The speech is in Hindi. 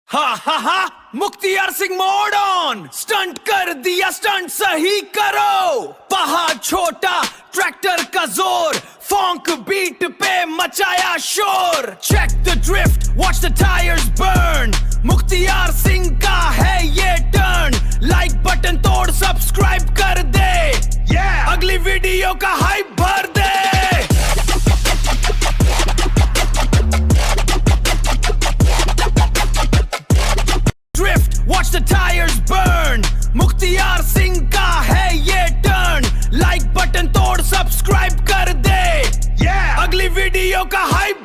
हा हा हा, Mukhtiar Singh mode on, stunt कर दिया, स्टंट सही करो। पहाड़ छोटा, ट्रैक्टर का जोर, फॉन्क बीट पे मचाया शोर। Check the drift, watch the tyres burn, Mukhtiyar Singh का है ये टर्न। लाइक बटन तोड़, सब्सक्राइब कर दे, अगली वीडियो का हाइप भर दे। Watch the tires burn, Mukhtiar Singh का है ये टर्न। लाइक बटन तोड़, सब्सक्राइब कर दे, अगली वीडियो का हाइप